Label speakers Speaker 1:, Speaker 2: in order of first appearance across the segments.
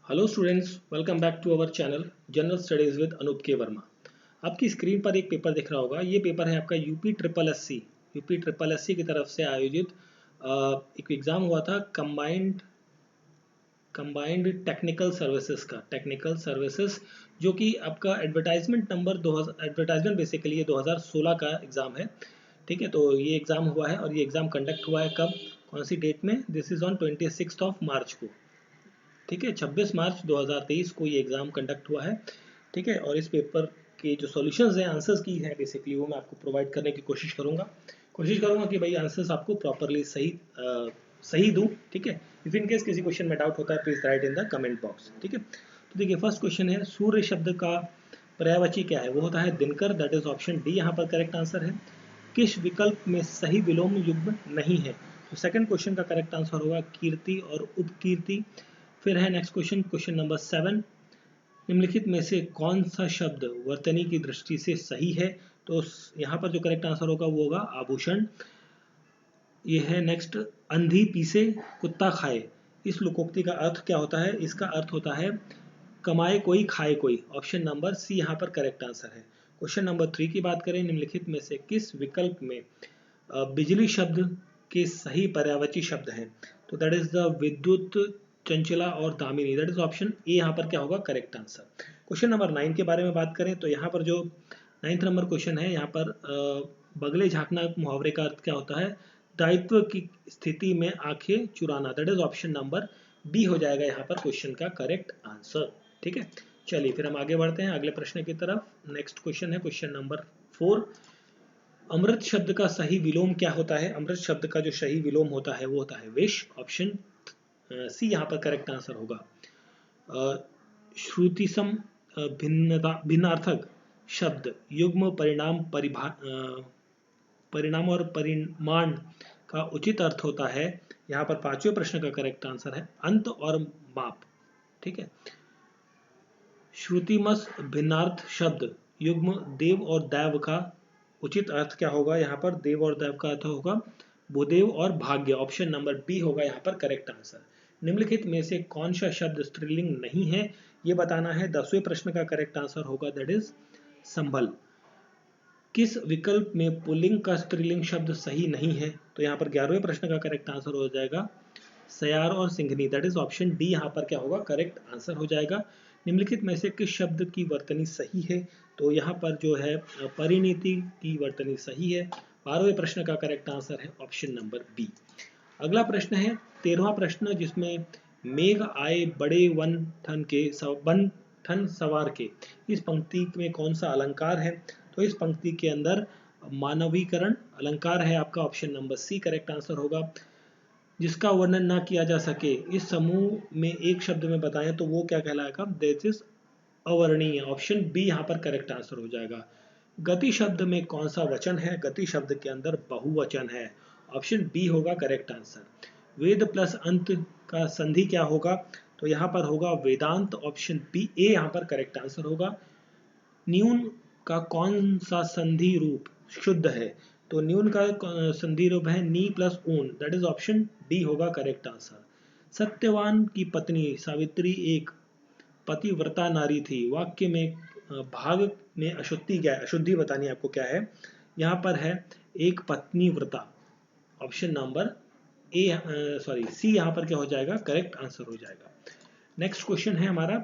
Speaker 1: Hello students, welcome back to our channel general studies with Anoop K Verma. आपकी screen पर एक paper दिख रहा होगा। ये पेपर है आपका यूपी ट्रिपल एससी की तरफ से आयोजित एक एग्ज़ाम हुआ था कंबाइंड टेक्निकल सर्विसेज जो कि आपका एडवर्टाइजमेंट बेसिकली ये 2016 का एग्ज़ाम है। ठीक है, तो ये एग्ज़ाम हुआ है और ये एग्ज़ाम कंडक्ट हुआ है कब, कौन सी डेट में? दिस इज़ ऑन 26 मार्च को। ठीक है, 26 मार्च 2023 को ये एग्ज़ाम कंडक्ट हुआ है। ठीक है, और इस पेपर के जो सॉल्यूशंस हैं, आंसर्स की हैं बेसिकली, वो मैं आपको प्रोवाइड करने की कोशिश करूँगा कि भाई आंसर्स आपको प्रॉपरली सही दूँ। ठीक है, इफ़ इन केस किसी क्वेश्चन में डाउट होता है please write in the comment box. ठीक है, तो देखिए फर्स्ट क्वेश्चन है, सूर्य शब्द का पर्यायवाची क्या है? वो होता है Dinkar, that is option D यहाँ पर करेक्ट आंसर है। किस विकल्प में सही विलोम युग्म नहीं है? तो सेकंड क्वेश्चन का करेक्ट आंसर होगा कीर्ति और उपकीर्ति। फिर है नेक्स्ट क्वेश्चन नंबर 7, निम्नलिखित में से कौन सा शब्द वर्तनी की दृष्टि से सही है? तो यहाँ पर जो करेक्ट आंसर होगा वो होगा आभूषण। ये है नेक्स्ट, अंधी पीसे कुत्ता खाए, इस लोकोक्ति का अर्थ क्या होता है? इसका अर्थ होता है कमाए कोई खाए कोई। ऑप्शन नंबर सी यहाँ पर करेक्ट आंसर है। क्वेश्चन नंबर 3 की बात करें, निम्नलिखित में से किस विकल्प में बिजली शब्द के सही पर्यायवाची शब्द हैं? तो दैट इज द विद्युत, चंचला और Damini, that is option A यहाँ पर क्या होगा करेक्ट आंसर। क्वेश्चन नंबर 9 के बारे में बात करें तो यहाँ पर जो 9th नंबर क्वेश्चन है, यहाँ पर बगले झाँकना मुहावरे का अर्थ क्या होता है? दायित्व की स्थिति में आंखें चुराना, that is option number B हो जाएगा यहाँ पर क्वेश्चन का करेक्ट आंसर। ठीक है, चलिए फिर हम आगे बढ़ते हैं अगले प्रश्न की तरफ। नेक्स्ट क्वेश्चन है क्वेश्चन नंबर 4, अमृत शब्द का सही विलोम क्या होता है? अमृत शब्द का जो सही विलोम होता है वो होता है विष। ऑप्शन सी यहाँ पर करेक्ट आंसर होगा। श्रुतिसम भिन्नार्थक शब्द युग्म परिणाम और परिमाण का उचित अर्थ होता है। यहाँ पर पांचवें प्रश्न का करेक्ट आंसर है अंत और माप। ठीक है, श्रुतिमस भिन्नार्थ शब्द युग्म देव और दैव का उचित अर्थ क्या होगा? यहाँ पर देव और दैव का अर्थ होगा भूदेव और भाग्य। ऑप्शन नंबर बी होगा यहाँ पर करेक्ट आंसर। निम्नलिखित में से कौन सा शब्द स्त्रीलिंग नहीं है, ये बताना है। 10वें प्रश्न का करेक्ट आंसर होगा दैट इज संभल। किस विकल्प में पुल्लिंग का स्त्रीलिंग शब्द सही नहीं है? तो यहाँ पर 11वें प्रश्न का करेक्ट आंसर हो जाएगा सयार और Singhni, that is option D यहाँ पर क्या होगा करेक्ट आंसर हो जाएगा। निम्नलिखित में से किस शब्द की वर्तनी सही है? तो यहाँ पर जो है परिणीति की वर्तनी सही है। 12वें प्रश्न का करेक्ट आंसर है ऑप्शन नंबर बी। अगला प्रश्न है 13वां प्रश्न, जिसमें मेघ आए बड़े वन थन सवार के, इस पंक्ति में कौन सा अलंकार है? तो इस पंक्ति के अंदर मानवीकरण अलंकार है आपका। Option number C correct answer होगा। जिसका वर्णन ना किया जा सके, इस समूह में एक शब्द में बताएं तो वो क्या कहलाएगा? दिस इज अवर्णीय। ऑप्शन बी यहाँ पर करेक्ट आंसर हो जाएगा। गति शब्द में कौन सा वचन है? गति शब्द के अंदर बहुवचन है। ऑप्शन बी होगा करेक्ट आंसर। वेद प्लस अंत का संधि क्या होगा? तो यहाँ पर होगा वेदांत। ऑप्शन बी ए यहाँ पर करेक्ट आंसर होगा। न्यून का कौन सा संधि रूप शुद्ध है? तो न्यून का संधि रूप है नी प्लस ऊन, दैट इज ऑप्शन डी होगा करेक्ट आंसर। सत्यवान की पत्नी सावित्री एक पतिव्रता नारी थी, वाक्य में भाग में अशुद्धि क्या है? अशुद्धि बतानी आपको क्या है। यहाँ पर है एक पत्नी व्रता। ऑप्शन नंबर सी यहाँ पर क्या हो जाएगा करेक्ट आंसर हो जाएगा। नेक्स्ट क्वेश्चन है हमारा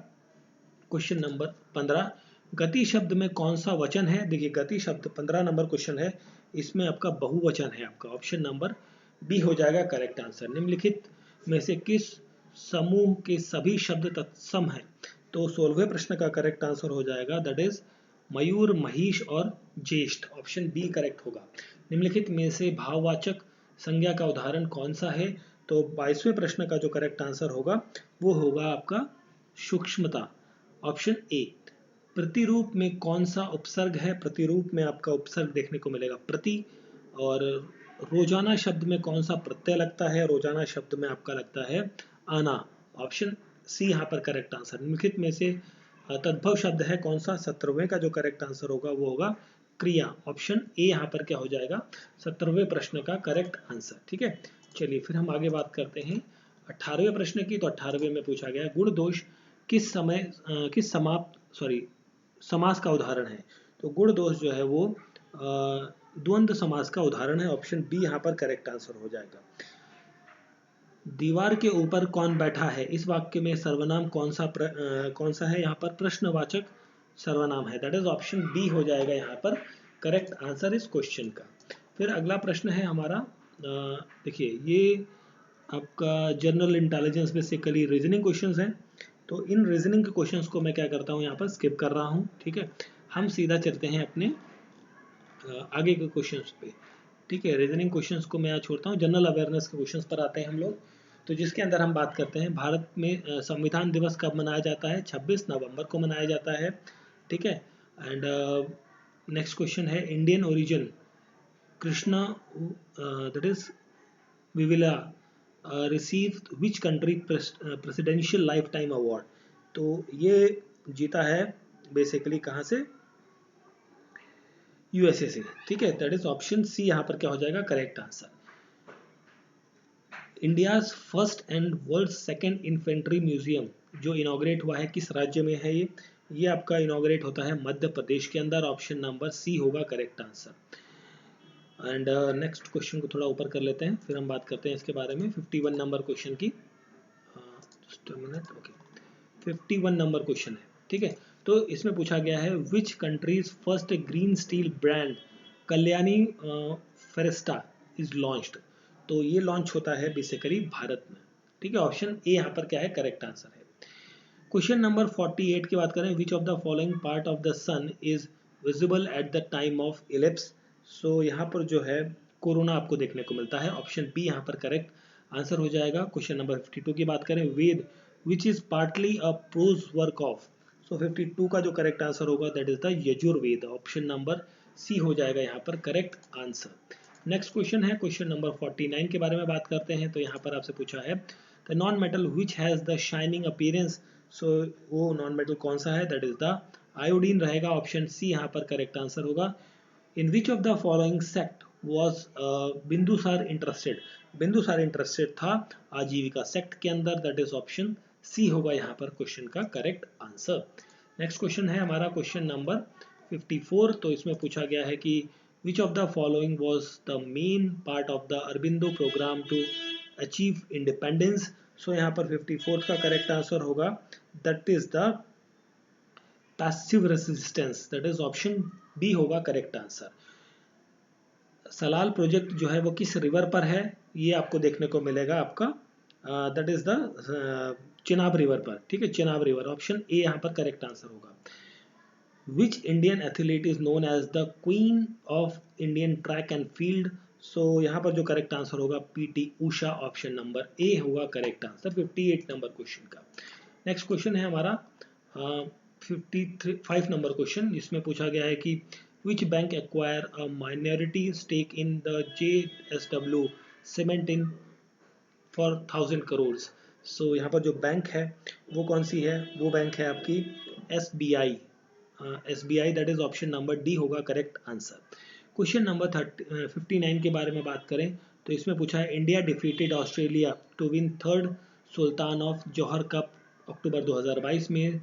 Speaker 1: क्वेश्चन नंबर 15, गति शब्द में कौन सा वचन है? देखिए गति शब्द 15 नंबर क्वेश्चन है, इसमें आपका बहुवचन है। आपका ऑप्शन नंबर बी हो जाएगा करेक्ट आंसर। निम्नलिखित में से किस समूह के सभी शब्द तत्सम है? तो 16वें प्रश्न का करेक्ट आंसर हो जाएगा दैट इज मयूर, महिष और ज्येष्ठ। ऑप्शन बी करेक्ट होगा। निम्नलिखित में से भाववाचक संज्ञा का उदाहरण कौन सा है? तो 22वें प्रश्न का जो करेक्ट आंसर होगा वो होगा आपका सूक्ष्मता। Option A. प्रतिरूप में कौन सा उपसर्ग है? प्रतिरूप में आपका उपसर्ग देखने को मिलेगा प्रति। और रोजाना शब्द में कौन सा प्रत्यय लगता है? रोजाना शब्द में आपका लगता है आना। ऑप्शन सी यहाँ पर करेक्ट आंसर। निम्नलिखित में से तद्भव शब्द है कौन सा? 17वें का जो करेक्ट आंसर होगा वो होगा क्रिया। ऑप्शन ए यहाँ पर क्या हो जाएगा 17वें प्रश्न का करेक्ट आंसर। ठीक है, चलिए फिर हम आगे बात करते हैं 18वें प्रश्न की। तो 18वें में पूछा गया गुण दोष किस समास का उदाहरण है? तो गुण दोष जो है वो द्वंद्व समास का उदाहरण है। ऑप्शन बी यहाँ पर करेक्ट आंसर हो जाएगा। दीवार के ऊपर कौन बैठा है, इस वाक्य में सर्वनाम कौन सा है? यहाँ पर प्रश्नवाचक सर्वनाम है। दैट इज ऑप्शन बी हो जाएगा यहाँ पर करेक्ट आंसर इस क्वेश्चन का। फिर अगला प्रश्न है हमारा, देखिए ये आपका general intelligence basically reasoning questions हैं। तो इन रीजनिंग के क्वेश्चंस को मैं क्या करता हूँ, यहाँ पर स्किप कर रहा हूँ। ठीक है, हम सीधा चलते हैं अपने आगे के क्वेश्चंस पे। ठीक है, रीजनिंग क्वेश्चंस को मैं छोड़ता हूँ, जनरल अवेयरनेस के क्वेश्चंस पर आते हैं हम लोग। तो जिसके अंदर हम बात करते हैं भारत में संविधान दिवस कब मनाया जाता है? 26 नवंबर को मनाया जाता है। ठीक है, एंड नेक्स्ट क्वेश्चन है Indian origin Krishna that is विविला received which country presidential life time award? तो ये जीता है बेसिकली कहाँ से? यूएसए से। ठीक है, दैट इज ऑप्शन सी यहाँ पर क्या हो जाएगा correct answer. India's first and world second infantry museum जो इनॉग्रेट हुआ है किस राज्य में है? ये आपका इनॉग्रेट होता है मध्य प्रदेश के अंदर। ऑप्शन नंबर सी होगा correct answer. And next question को थोड़ा ऊपर कर लेते हैं, फिर हम बात करते हैं इसके बारे में 51 नंबर क्वेश्चन की। Just a minute, okay 51 number question है। ठीक है, तो इसमें पूछा गया है which countries first green steel brand Kalyani Ferresta is launched? तो ये लॉन्च होता है बेसिकली भारत में। ठीक है, ऑप्शन ए यहाँ पर क्या है करेक्ट आंसर है। क्वेश्चन नंबर 48 की बात करें, which of the following part of the sun is visible at the time of eclipse? So यहाँ पर जो है कोरोना आपको देखने को मिलता है। ऑप्शन बी यहाँ पर करेक्ट आंसर हो जाएगा। क्वेश्चन नंबर 52 की बात करें, Veda which is partly a prose work of? So 52 का जो करेक्ट आंसर होगा that is the Yajurveda. Option number C हो जाएगा यहाँ पर करेक्ट आंसर। नेक्स्ट क्वेश्चन है क्वेश्चन नंबर 49 के बारे में बात करते हैं। तो यहाँ पर आपसे पूछा है the non metal which has the shining appearance? So वो नॉन मेटल कौन सा है? दैट इज द आयोडीन रहेगा। ऑप्शन सी यहाँ पर करेक्ट आंसर होगा। In which of the following sect was Bindusara interested? Bindusara interested था आजीविका सेक्ट के अंदर। दैट इज ऑप्शन सी होगा यहाँ पर क्वेश्चन का करेक्ट आंसर। नेक्स्ट क्वेश्चन है हमारा क्वेश्चन नंबर 54। तो इसमें पूछा गया है कि which of the following was the main part of the Aurobindo programme to achieve independence? So यहाँ पर 54 का करेक्ट आंसर होगा that is the passive resistance. That is option B होगा करेक्ट आंसर। सलाल प्रोजेक्ट जो है वो किस रिवर पर है? ये आपको देखने को मिलेगा आपका that is the Chenab river पर। ठीक है, चिनाब रिवर। ऑप्शन ए यहाँ पर करेक्ट आंसर होगा। Which Indian athlete is known as the queen of Indian track and field? So यहाँ पर जो करेक्ट आंसर होगा PT Usha. Option number A होगा करेक्ट आंसर 58 नंबर क्वेश्चन का। नेक्स्ट क्वेश्चन है हमारा 55 नंबर क्वेश्चन, जिसमें पूछा गया है कि which bank acquire a minority stake in the JSW Cement in for 1000 crores? So यहाँ पर जो बैंक है वो कौन सी है? वो बैंक है आपकी SBI। SBI that is option number D होगा करेक्ट आंसर। क्वेश्चन नंबर 59 के बारे में बात करें तो इसमें पूछा है India defeated Australia to win third Sultan of Johor Cup October 2022 में।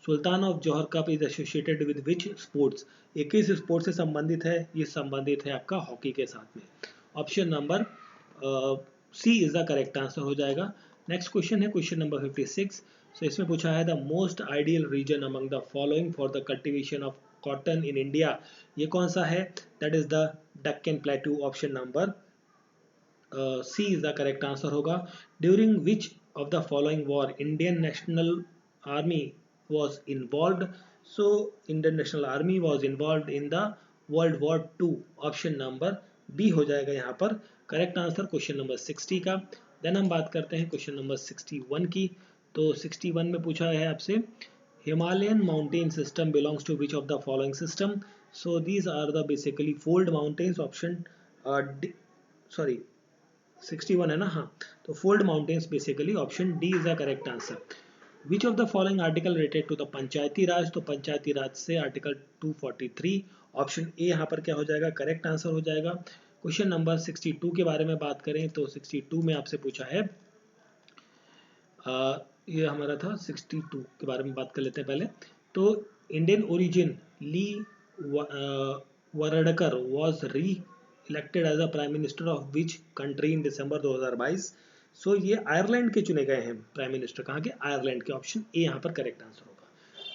Speaker 1: Sultan of Johor Cup is associated with which sports? ये किस स्पोर्ट से संबंधित है? ये संबंधित है आपका हॉकी के साथ में। Option number C is the correct answer हो जाएगा। नेक्स्ट क्वेश्चन है क्वेश्चन नंबर 56। सो इसमें पूछा है the most ideal region among the following for the cultivation of cotton in India? ये कौन सा है? That is the Deccan plateau. Option number C is the correct answer होगा। During which of the following war Indian National Army was involved? So Indian National Army was involved in the World War II। Option number B हो जाएगा यहाँ पर correct answer question number 60 का। Then हम बात करते हैं क्वेश्चन नंबर 61 की। तो 61 में पूछा है आपसे Himalayan mountain system belongs to which of the following system? So these are the basically fold mountains. Option sorry 61 है ना, हाँ, तो fold mountains basically option D is the correct answer. Which of the following article related to the Panchayati Raj? तो पंचायती राज से article 243। Option A यहाँ पर क्या हो जाएगा करेक्ट आंसर हो जाएगा। क्वेश्चन नंबर 62 के बारे में बात करें तो 62 में आपसे पूछा है ये हमारा था 62 के बारे में बात कर लेते हैं पहले। तो Indian origin Leo Varadkar was re-elected as a prime minister of which country in December 2022। So ये आयरलैंड के चुने गए हैं प्राइम मिनिस्टर, कहाँ के? आयरलैंड के। ऑप्शन ए यहाँ पर करेक्ट आंसर होगा।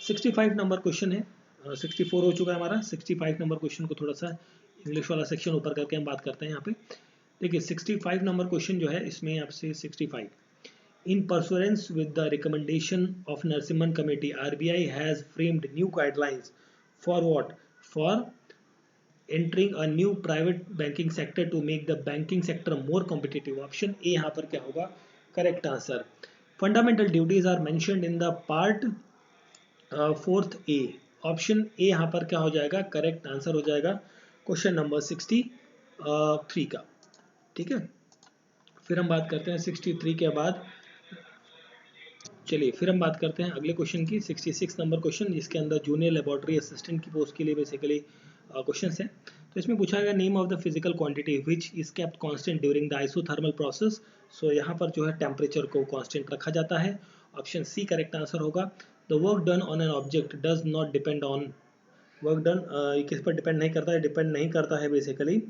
Speaker 1: 65 नंबर क्वेश्चन है, 64 हो चुका है हमारा। 65 नंबर क्वेश्चन को थोड़ा सा इंग्लिश वाला सेक्शन ऊपर करके हम बात करते हैं यहाँ पे। देखिए 65 नंबर क्वेश्चन जो है इसमें आपसे 65, in pursuance with the recommendation of Narasimhan Committee, RBI has framed new guidelines for what? For entering a new private banking sector to make the banking sector more competitive. Option A यहाँ पर क्या होगा? Correct answer. Fundamental duties are mentioned in the part 4th A. Option A यहाँ पर क्या हो जाएगा? Correct answer हो जाएगा क्वेश्चन नंबर 63 का। ठीक है, फिर हम बात करते हैं 63 के बाद। चलिए फिर हम बात करते हैं अगले क्वेश्चन की, 66 नंबर क्वेश्चन, जिसके अंदर जूनियर लेबोरेटरी असिस्टेंट की पोस्ट के लिए बेसिकली क्वेश्चंस हैं। तो इसमें पूछा गया name of the physical quantity which is kept constant during the isothermal process. So यहाँ पर जो है टेम्परेचर को कांस्टेंट रखा जाता है। ऑप्शन सी करेक्ट आंसर होगा। The work done on an object does not depend on, work done किस पर डिपेंड नहीं करता है? डिपेंड नहीं करता है basically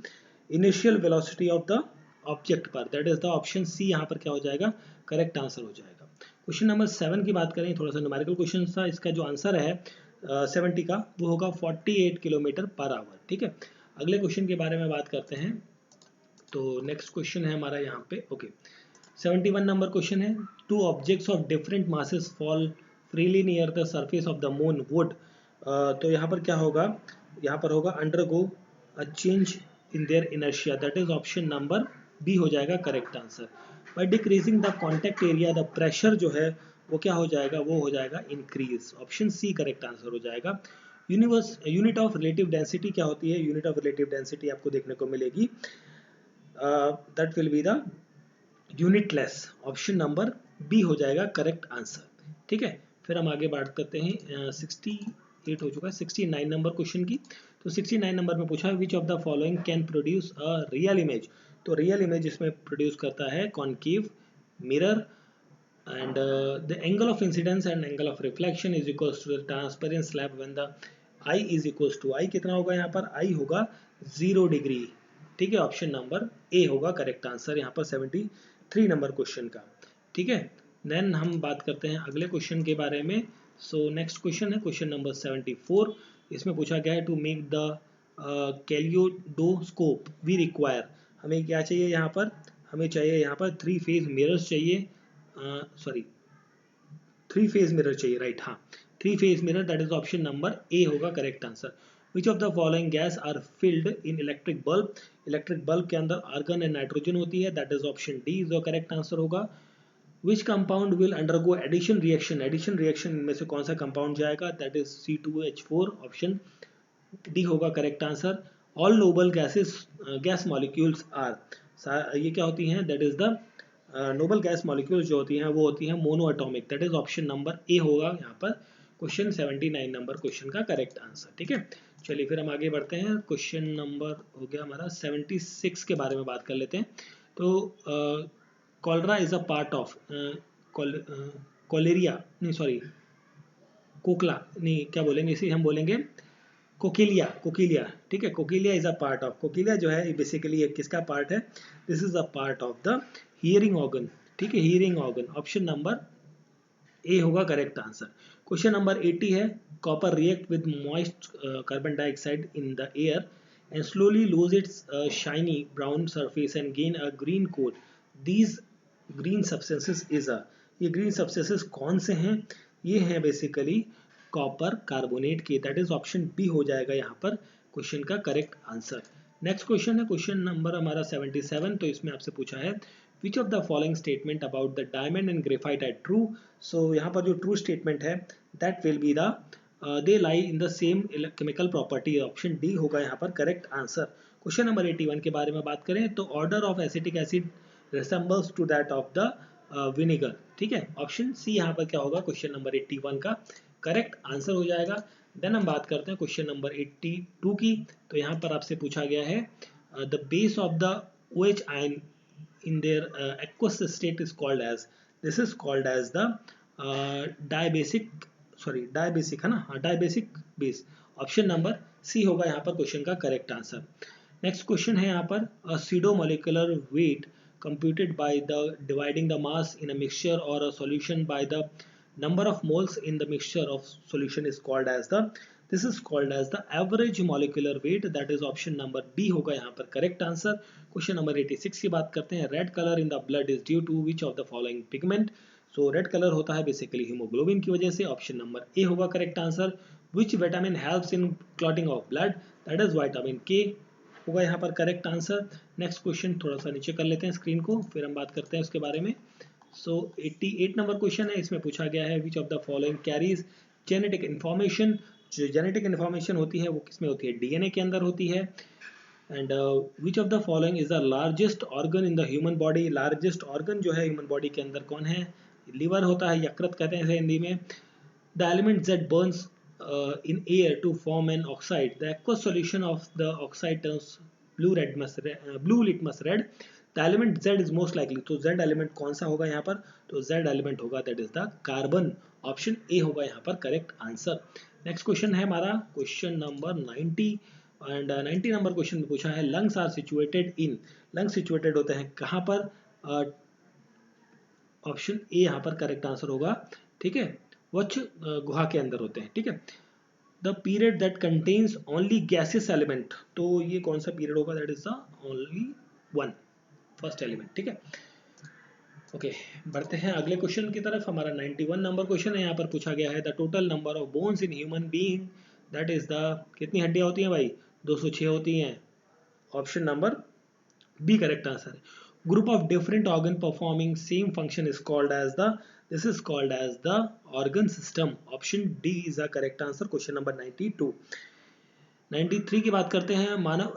Speaker 1: initial velocity of the object पर। That is the option C यहाँ पर क्या हो जाएगा? करेक्ट आंसर हो जाएगा। क्वेश्चन नंबर 7 की बात करें, थोड़ा सा न्यूमेरिकल क्वेश्चन था। इसका जो आंसर है 70 का वो होगा 48 किलोमीटर पर आवर। ठीक है, अगले क्वेश्चन के बारे में बात करते हैं। तो नेक्स्ट क्वेश्चन है हमारा यहाँ पे, ओके 71 नंबर क्वेश्चन है। Two objects of different masses fall freely near the surface of the moon would. तो यहाँ पर क्या होगा? यहाँ पर होगा undergo a change in their inertia. That is option number B हो जाएगा correct answer. By decreasing the contact area the pressure जो है वो क्या हो जाएगा? वो हो जाएगा increase. Option C correct answer हो जाएगा। यूनिट ऑफ रिलेटिव डेंसिटी क्या होती है? यूनिट ऑफ रिलेटिव डेंसिटी आपको देखने को मिलेगी, that will be the unitless. Option number B हो जाएगा करेक्ट आंसर। ठीक है, फिर हम आगे बात करते हैं। 68 हो चुका है, 69 नंबर क्वेश्चन की। तो 69 नंबर में पूछा है which of the following can produce a real image. तो रियल इमेज इसमें प्रोड्यूस करता है concave mirror, and the angle of incidence and angle of reflection is equals to the transparent slab when the I is equals to I कितना होगा यहाँ पर? I होगा 0 degree. ठीक है, ऑप्शन नंबर ए होगा करेक्ट आंसर यहाँ पर 73 नंबर क्वेश्चन का। ठीक है, देन हम बात करते हैं अगले क्वेश्चन के बारे में। सो नेक्स्ट क्वेश्चन है क्वेश्चन नंबर 74। इसमें पूछा गया है to make the kaleidoscope we require. हमें क्या चाहिए यहाँ पर? हमें चाहिए यहाँ पर 3 फेज मिरर्स चाहिए, सॉरी 3 फेज मिरर चाहिए, राइट? हाँ, 3 phase mirror, that is option number A होगा correct answer. Which of the following gas are filled in electric bulb. Electric bulb के अंदर आर्गन एंड नाइट्रोजन होती है, दैट इज ऑप्शन डी जो correct answer होगा। Which compound will undergo addition reaction. Addition reaction में से कौन सा कंपाउंड जाएगा? That is C2H4। Option D होगा correct answer. All noble gases gas molecules are, ये क्या होती हैं? That is the noble gas molecules जो होती हैं वो होती हैं monoatomic. That is option number A होगा यहाँ पर क्वेश्चन 79 नंबर क्वेश्चन का करेक्ट आंसर। ठीक है, चलिए फिर हम आगे बढ़ते हैं। क्वेश्चन नंबर हो गया हमारा 76 के बारे में बात कर लेते हैं। तो cholera is a part of, कॉलेरिया नहीं, सॉरी कोकला नहीं, क्या बोलेंगे इसे? हम बोलेंगे कोकिलिया। कोकिलिया, ठीक है, cochlea is a part of, cochlea जो है बेसिकली ये किसका पार्ट है? This is a part of the hearing organ. ठीक है, hearing organ. Option number A होगा करेक्ट आंसर। क्वेश्चन नंबर 80 है copper react with moist carbon dioxide in the air and slowly lose its shiny brown surface and gain a green coat. These green substances is a, ये green substances कौन से हैं? ये हैं basically copper carbonate के। That is option B हो जाएगा यहाँ पर क्वेश्चन का करेक्ट आंसर। नेक्स्ट क्वेश्चन है क्वेश्चन नंबर हमारा 77। तो इसमें आपसे पूछा है which of the following statement about the diamond and graphite are true. So यहाँ पर जो ट्रू स्टेटमेंट है that will be the they lie in the same chemical property. Option D होगा यहाँ पर करेक्ट आंसर। क्वेश्चन नंबर 81 के बारे में बात करें तो order of acetic acid resembles to that of the vinegar. ठीक है, ऑप्शन सी यहाँ पर क्या होगा क्वेश्चन नंबर 81 का करेक्ट आंसर हो जाएगा। देन हम बात करते हैं क्वेश्चन नंबर 82 की। तो यहाँ पर आपसे पूछा गया है the base of the OH ion in their aqueous state is called as, this is called as the diabasic, diabasic है ना, हाँ diabasic base. Option number C होगा यहाँ पर क्वेश्चन का करेक्ट आंसर. नेक्स्ट क्वेश्चन है यहाँ पर, a pseudo-molecular weight computed by the dividing the mass in a mixture or a solution by the number of moles in the mixture of solution is called as the, this is called as the average molecular weight. That is option number B होगा यहाँ पर correct answer. Question number 86 की बात करते हैं. Red colour in the blood is due to which of the following pigment. So red colour होता है basically haemoglobin की वजह से. ऑप्शन नंबर ए होगा correct answer. Which vitamin helps in clotting of blood, that is vitamin के होगा यहाँ पर करेक्ट आंसर. नेक्स्ट क्वेश्चन थोड़ा सा नीचे कर लेते हैं स्क्रीन को, फिर हम बात करते हैं उसके बारे में. सो 88 नंबर क्वेश्चन है, इसमें पूछा गया है which of the following carries genetic information. जो जेनेटिक इन्फॉर्मेशन होती है वो किसमें होती है, डीएनए के अंदर होती है. And which of the following is the largest organ in the human body. Largest organ जो है ह्यूमन बॉडी के अंदर कौन है, लीवर होता है, यकृत कहते हैं हिंदी में. The element that Burns in air to form an oxide. The aqueous solution of the oxide turns blue litmus red. The element Z is most likely. तो Z element कौन सा होगा यहाँ पर, तो Z element होगा that is the carbon. Option A होगा यहाँ पर करेक्ट आंसर. नेक्स्ट क्वेश्चन है हमारा question number 90 and 90 number question में पूछा है lungs are situated in. Lungs situated होते हैं कहाँ पर, ऑप्शन ए यहाँ पर करेक्ट आंसर होगा. ठीक है, वक्ष गुहा के अंदर होते हैं. ठीक है, the period that contains only gases element. तो ये कौन सा पीरियड होगा, that is the only one, first element. ठीक है, ओके बढ़ते हैं अगले क्वेश्चन की तरफ. हमारा 91 नंबर क्वेश्चन है, यहाँ पर पूछा गया है the total number of bones in human being, that is the, कितनी हड्डियां होती हैं भाई, 206 होती हैं. Option number B correct answer. Group of different organ performing same function is called as the, this is called as the organ system. option D is the correct answer. question number 92. 93 की बात करते हैं. मानव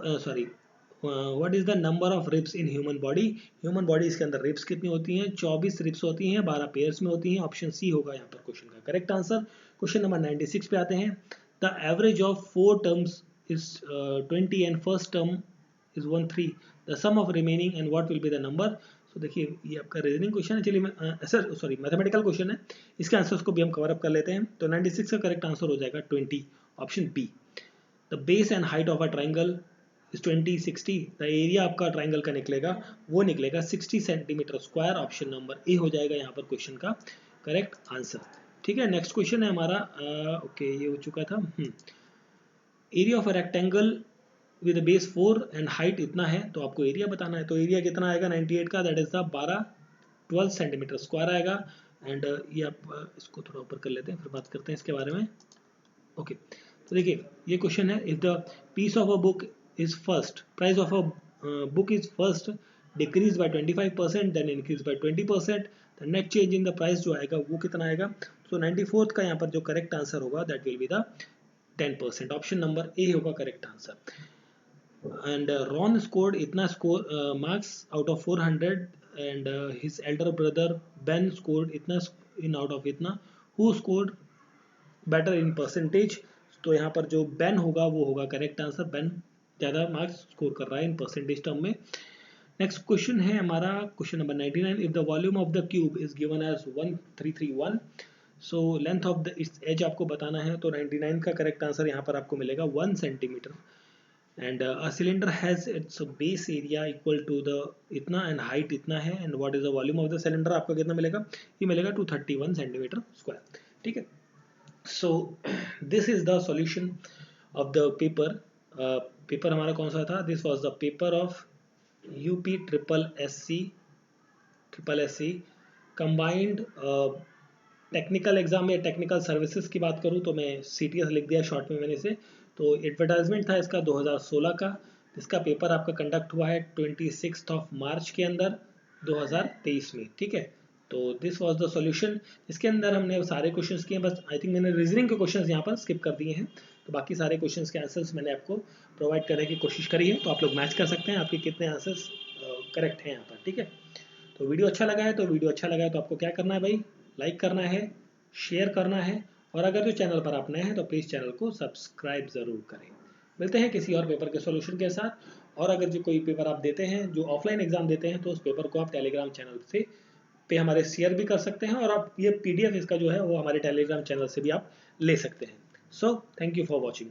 Speaker 1: what is the number of ribs in human body. human body इसके अंदर ribs कितनी होती हैं, 24 ribs होती हैं, 12 pairs में होती हैं. ऑप्शन सी होगा यहाँ पर क्वेश्चन का करेक्ट आंसर. क्वेश्चन नंबर 96 पे आते हैं. the average of 4 terms is 20 and first term is 13. the sum of remaining and what will be the number. तो देखिए ये आपका रीजनिंग क्वेश्चन है. चलिए मैथमेटिकल क्वेश्चन है, इसके आंसर्स को भी हम कवर अप कर लेते हैं. तो 96 का करेक्ट आंसर हो जाएगा 20, option B. The base and height of a triangle is 20 60. The area आपका ट्राइंगल का निकलेगा, वो निकलेगा 60 centimetre square. Option number A हो जाएगा यहाँ पर क्वेश्चन का करेक्ट आंसर. ठीक है, नेक्स्ट क्वेश्चन है हमारा. ओके ये हो चुका था. Area of a rectangle with base 4 and height इतना है, तो आपको एरिया बताना है. तो एरिया कितना आएगा 98 का, that is the 12 centimetre square आएगा. एंड ये आप इसको थोड़ा ऊपर कर लेते हैं, फिर बात करते हैं इसके बारे में. ओके तो देखिए ये क्वेश्चन है, if the piece of a book is first, price of a book is first decrease by 25% then increase by 20%, the net change in the price जो आएगा वो कितना आएगा. तो 94 का यहाँ पर जो करेक्ट आंसर होगा that will be the 10%. Option number A होगा correct answer. And Ron scored itna marks out of 400 and his elder brother Ben scored itna in out of itna. Who scored better in percentage. तो यहाँ पर जो Ben होगा वो होगा correct answer. Ben ज़्यादा marks score कर रहा है इन परसेंटेज टर्म में. नेक्स्ट क्वेश्चन है हमारा question number 99. If the volume of the cube is given as 1331, so length of the its edge आपको बताना है. तो 99 का करेक्ट आंसर यहाँ पर आपको मिलेगा 1 centimetre. and a cylinder has its base area equal to the इतना and height इतना है. and what is the volume of the cylinder आपको कितना मिलेगा, ये मिलेगा 231 सेंटीमीटर स्क्वायर. ठीक है, so this is the solution of the paper. Paper हमारा कौन सा था, this was the paper of UP SSC combined technical exam या टेक्निकल सर्विसेज की बात करूँ तो मैं CTS लिख दिया शॉर्ट में मैंने से. तो एडवर्टाइजमेंट था इसका 2016 का, इसका पेपर आपका कंडक्ट हुआ है 26 मार्च के अंदर 2023 में. ठीक है, तो दिस वाज द सॉल्यूशन. इसके अंदर हमने सारे क्वेश्चंस किए, बस आई थिंक मैंने रीजनिंग के क्वेश्चंस यहाँ पर स्किप कर दिए हैं. तो बाकी सारे क्वेश्चंस के आंसर्स मैंने आपको प्रोवाइड करने की कोशिश करी है. तो आप लोग मैच कर सकते हैं आपके कितने आंसर्स करेक्ट हैं यहाँ पर. ठीक है, तो वीडियो अच्छा लगा है तो आपको क्या करना है भाई, लाइक करना है, शेयर करना है, और अगर जो चैनल पर आप नए हैं तो प्लीज़ चैनल को सब्सक्राइब ज़रूर करें. मिलते हैं किसी और पेपर के सॉल्यूशन के साथ. और अगर जो कोई पेपर आप देते हैं, जो ऑफलाइन एग्जाम देते हैं, तो उस पेपर को आप टेलीग्राम चैनल से पे हमारे शेयर भी कर सकते हैं, और आप ये PDF इसका जो है वो हमारे टेलीग्राम चैनल से भी आप ले सकते हैं। So thank you for watching.